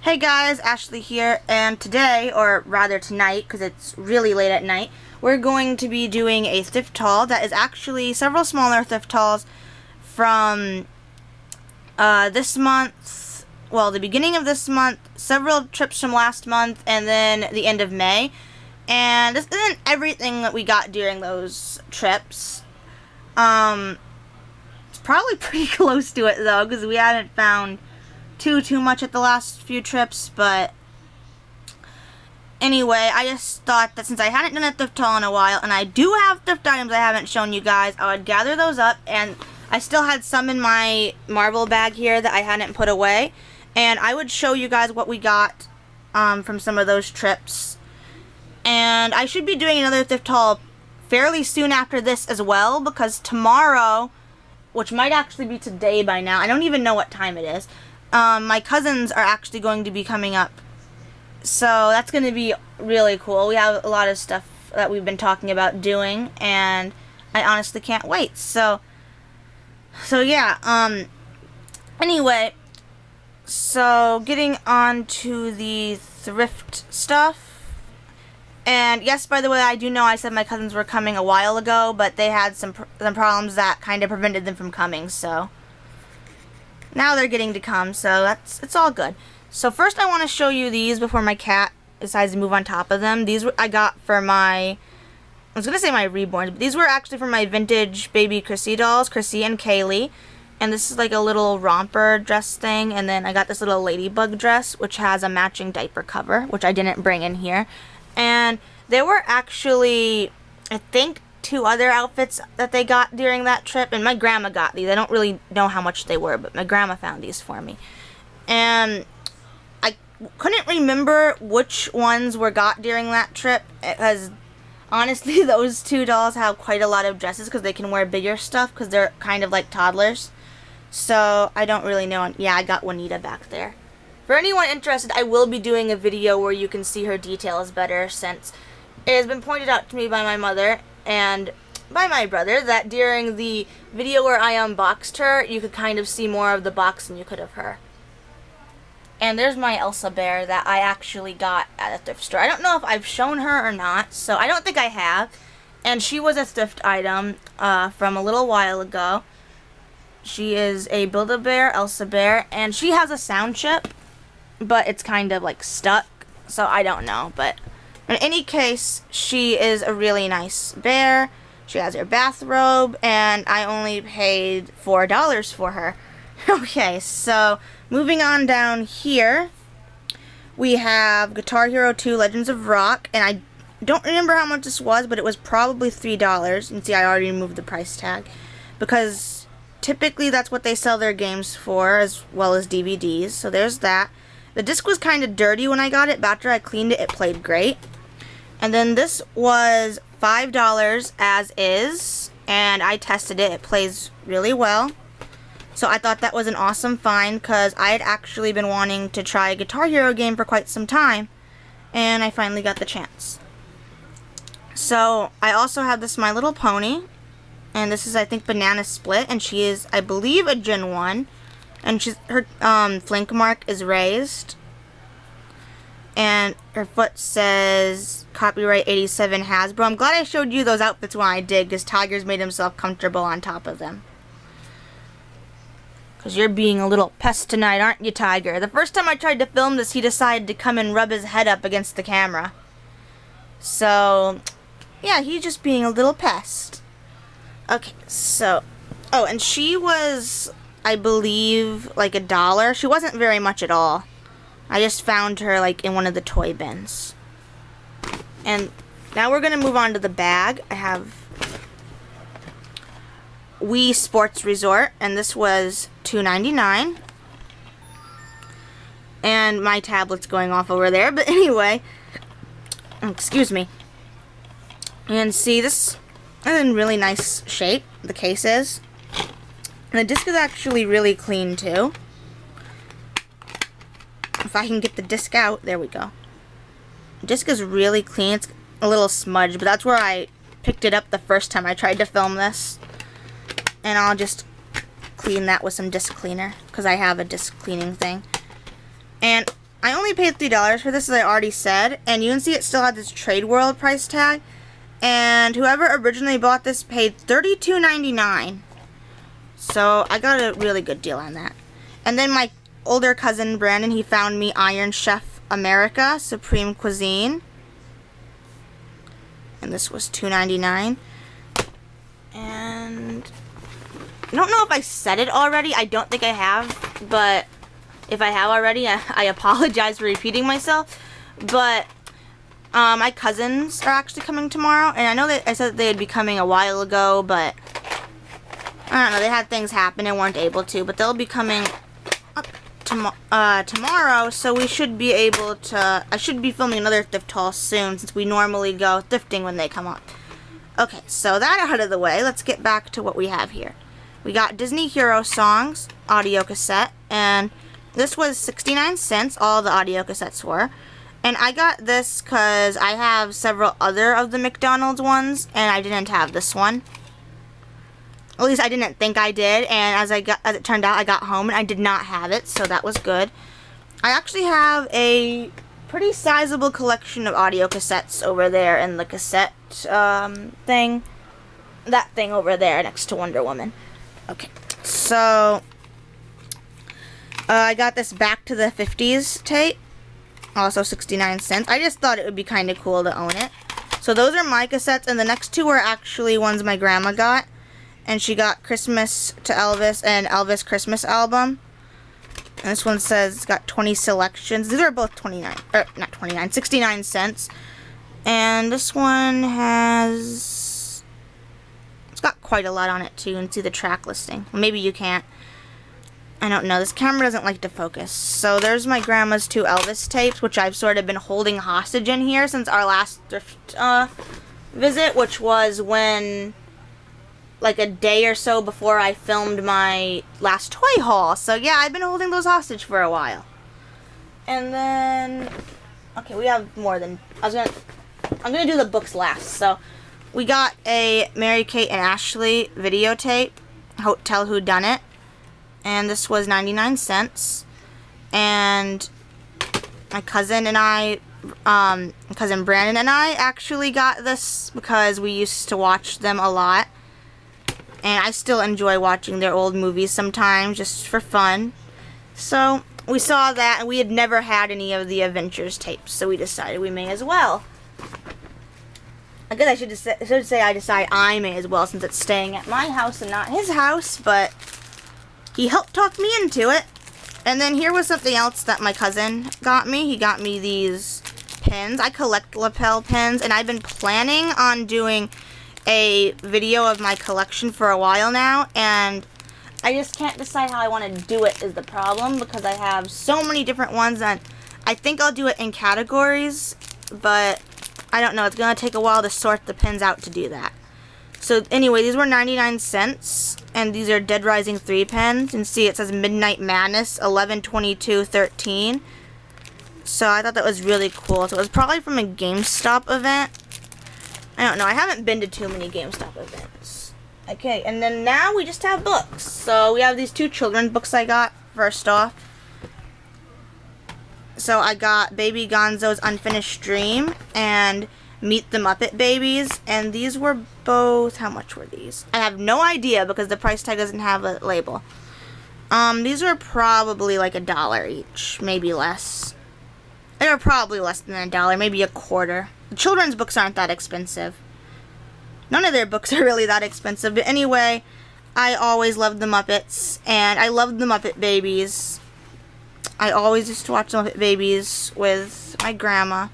Hey guys, Ashley here, and today, or rather tonight, because it's really late at night, we're going to be doing a thrift haul that is actually several smaller thrift hauls from this month, well, the beginning of this month, several trips from last month, and then the end of May. And this isn't everything that we got during those trips. It's probably pretty close to it though, because we hadn't found too much at the last few trips, but anyway, I just thought that since I hadn't done a thrift haul in a while, and I do have thrift items I haven't shown you guys, I would gather those up, and I still had some in my marble bag here that I hadn't put away, and I would show you guys what we got from some of those trips. And I should be doing another thrift haul fairly soon after this as well, because tomorrow, which might actually be today by now, I don't even know what time it is, my cousins are actually going to be coming up. So that's going to be really cool. We have a lot of stuff that we've been talking about doing, and I honestly can't wait. So yeah, anyway, so getting on to the thrift stuff. And yes, by the way, I do know I said my cousins were coming a while ago, but they had some problems that kind of prevented them from coming, so now they're getting to come, so it's all good. So first I want to show you these before my cat decides to move on top of them. These I got for my, I was going to say my reborns, but these were actually for my vintage baby Chrissy dolls, Chrissy and Kaylee. And this is like a little romper dress thing, and then I got this little ladybug dress, which has a matching diaper cover, which I didn't bring in here. And there were actually, I think, 2 other outfits that they got during that trip, and my grandma got these. I don't really know how much they were, but my grandma found these for me. And I couldn't remember which ones were got during that trip, because honestly, those 2 dolls have quite a lot of dresses, because they can wear bigger stuff, because they're kind of like toddlers. So I don't really know. Yeah, I got Juanita back there. For anyone interested, I will be doing a video where you can see her details better, since it has been pointed out to me by my mother and by my brother that during the video where I unboxed her, you could kind of see more of the box than you could of her. And there's my Elsa bear that I actually got at a thrift store. I don't know if I've shown her or not, so I don't think I have. And she was a thrift item from a little while ago. She is a Build-A-Bear Elsa bear, and she has a sound chip, but it's kind of like stuck, so I don't know. But in any case, she is a really nice bear. She has her bathrobe, and I only paid $4 for her. Okay, so moving on down here, we have Guitar Hero 2 Legends of Rock, and I don't remember how much this was, but it was probably $3. And see, I already removed the price tag, because typically that's what they sell their games for, as well as DVDs, so there's that. The disc was kind of dirty when I got it, but after I cleaned it, it played great. And then this was $5 as is, and I tested it. It plays really well. So I thought that was an awesome find, because I had actually been wanting to try a Guitar Hero game for quite some time, and I finally got the chance. So I also have this My Little Pony, and this is, I think, Banana Split, and she is, I believe, a Gen 1. And her flank mark is raised, and her foot says copyright 87 Hasbro. I'm glad I showed you those outfits when I did, because Tiger's made himself comfortable on top of them. Because you're being a little pest tonight, aren't you, Tiger? The first time I tried to film this, he decided to come and rub his head up against the camera. So yeah, he's just being a little pest. Okay, so, oh, and she was, I believe, like $1. She wasn't very much at all. I just found her like in one of the toy bins. And now we're going to move on to the bag. I have Wii Sports Resort, and this was $2.99. And my tablet's going off over there, but anyway, excuse me. And see, this is in really nice shape, the case is. And the disc is actually really clean too. If I can get the disc out, there we go. The disc is really clean. It's a little smudged, but that's where I picked it up the first time I tried to film this. And I'll just clean that with some disc cleaner, because I have a disc cleaning thing. And I only paid $3 for this, as I already said, and you can see it still had this Trade World price tag, and whoever originally bought this paid $32.99. So I got a really good deal on that. And then my older cousin Brandon, he found me Iron Chef America Supreme Cuisine, and this was $2.99. And I don't know if I said it already. I don't think I have, but if I have already, I apologize for repeating myself. But my cousins are actually coming tomorrow, and I know that I said that they'd be coming a while ago, but I don't know, they had things happen and weren't able to, but they'll be coming up tomorrow, so we should be able to, I should be filming another thrift haul soon, since we normally go thrifting when they come up. Okay, so that out of the way, let's get back to what we have here. We got Disney Hero Songs audio cassette, and this was 69 cents, all the audio cassettes were. And I got this because I have several other of the McDonald's ones, and I didn't have this one. At least I didn't think I did, and as it turned out, I got home and I did not have it, so that was good. I actually have a pretty sizable collection of audio cassettes over there in the cassette thing. That thing over there next to Wonder Woman. Okay, so I got this Back to the 50s tape, also 69 cents. I just thought it would be kind of cool to own it. So those are my cassettes, and the next two are actually ones my grandma got. And she got Christmas to Elvis and Elvis Christmas album. And this one says it's got 20 selections. These are both 69 cents. And this one has, it's got quite a lot on it too. You can see the track listing. Maybe you can't. I don't know. This camera doesn't like to focus. So there's my grandma's two Elvis tapes, which I've sort of been holding hostage in here since our last thrift visit, which was when, like a day or so before I filmed my last toy haul. So yeah, I've been holding those hostage for a while. And then, okay, we have more than, I'm gonna do the books last. So we got a Mary-Kate and Ashley videotape, Tell Who Done It. And this was 99 cents. And my cousin and I, cousin Brandon and I actually got this because we used to watch them a lot. And I still enjoy watching their old movies sometimes, just for fun. So we saw that, and we had never had any of the Adventures tapes, so we decided we may as well. I guess I should say I decide I may as well, since it's staying at my house and not his house, but he helped talk me into it. And then here was something else that my cousin got me. He got me these pins. I collect lapel pins, and I've been planning on doing a video of my collection for a while now, and I just can't decide how I want to do it is the problem, because I have so many different ones, and I think I'll do it in categories, but I don't know, it's going to take a while to sort the pins out to do that. So anyway, these were 99 cents, and these are Dead Rising 3 pins. You can see it says Midnight Madness 11/22/13. So I thought that was really cool. So it was probably from a GameStop event. I don't know. I haven't been to too many GameStop events. Okay, and then now we just have books. So we have these two children's books I got first off. So I got Baby Gonzo's Unfinished Dream and Meet the Muppet Babies. And these were both, how much were these? I have no idea because the price tag doesn't have a label. These were probably like $1 each, maybe less. They were probably less than $1, maybe a quarter. The children's books aren't that expensive. None of their books are really that expensive. But anyway, I always loved the Muppets, and I loved the Muppet Babies. I always used to watch the Muppet Babies with my grandma.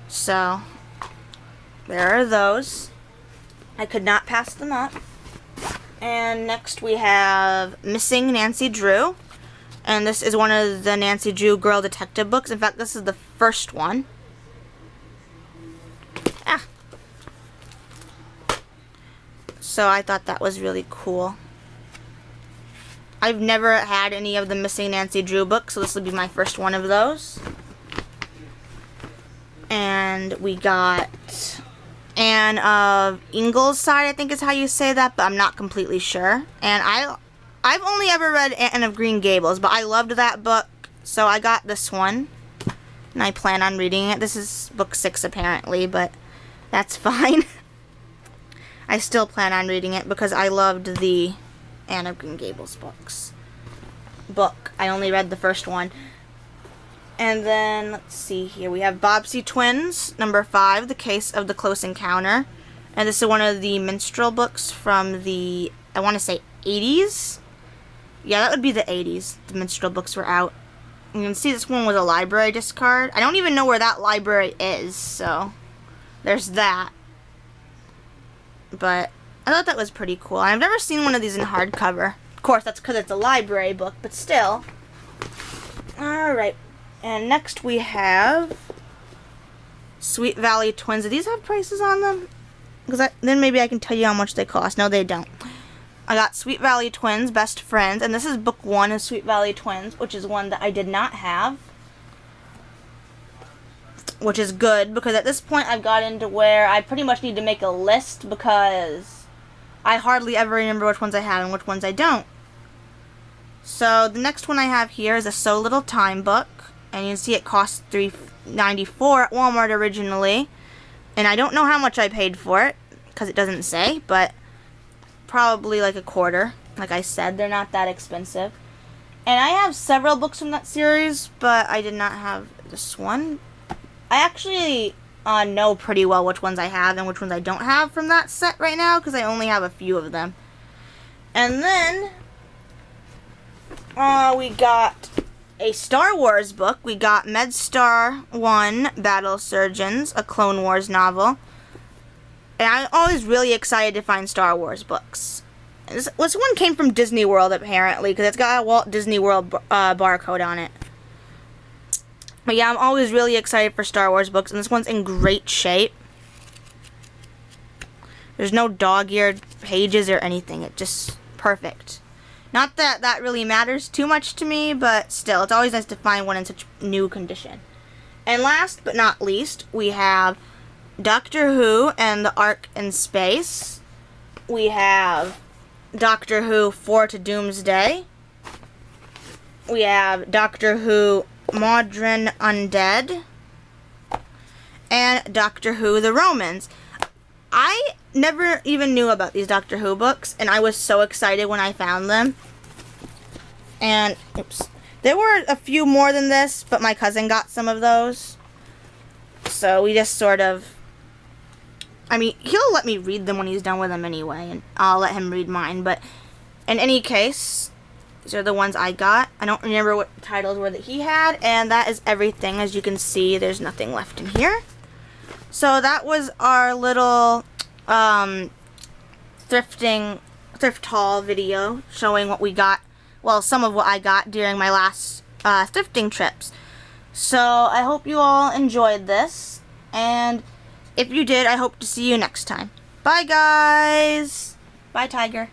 So, there are those. I could not pass them up. And next we have Missing Nancy Drew. And this is one of the Nancy Drew Girl Detective books. In fact, this is the first one. So I thought that was really cool. I've never had any of the Missing Nancy Drew books, so this will be my first one of those. And we got Anne of Ingleside, I think is how you say that, but I'm not completely sure. And I've only ever read Anne of Green Gables, but I loved that book, so I got this one. and I plan on reading it. This is book 6 apparently, but that's fine. I still plan on reading it because I loved the Anne of Green Gables book. I only read the first one. And then, let's see here, we have Bobbsey Twins, number 5, The Case of the Close Encounter. And this is one of the minstrel books from the, I want to say, 80s? Yeah, that would be the 80s. The minstrel books were out. You can see this one was a library discard. I don't even know where that library is, so there's that. But I thought that was pretty cool. I've never seen one of these in hardcover. Of course, that's because it's a library book, but still. Alright. And next we have Sweet Valley Twins. Do these have prices on them? Because then maybe I can tell you how much they cost. No, they don't. I got Sweet Valley Twins, Best Friends. And this is book 1 of Sweet Valley Twins, which is one that I did not have. Which is good, because at this point I've got into where I pretty much need to make a list, because I hardly ever remember which ones I have and which ones I don't. So the next one I have here is a So Little Time book. And you can see it cost $3.94 at Walmart originally. And I don't know how much I paid for it, because it doesn't say, but probably like a quarter. Like I said, they're not that expensive. And I have several books from that series, but I did not have this one. I actually know pretty well which ones I have and which ones I don't have from that set right now, because I only have a few of them. And then we got a Star Wars book. We got MedStar 1, Battle Surgeons, a Clone Wars novel. And I'm always really excited to find Star Wars books. This one came from Disney World, apparently, because it's got a Walt Disney World barcode on it. But yeah, I'm always really excited for Star Wars books, and this one's in great shape. There's no dog-eared pages or anything. It's just perfect. Not that that really matters too much to me, but still, it's always nice to find one in such new condition. And last but not least, we have Doctor Who and the Ark in Space. We have Doctor Who 4 to Doomsday. We have Doctor Who Modern Undead. And Doctor Who The Romans. I never even knew about these Doctor Who books, and I was so excited when I found them. And, oops, there were a few more than this, but my cousin got some of those. So we just sort of, I mean, he'll let me read them when he's done with them anyway, and I'll let him read mine. But in any case, these are the ones I got. I don't remember what titles were that he had, and that is everything. As you can see, there's nothing left in here. So that was our little thrift haul video showing what we got, well, some of what I got during my last thrifting trips. So I hope you all enjoyed this, and if you did, I hope to see you next time. Bye, guys. Bye, Tiger.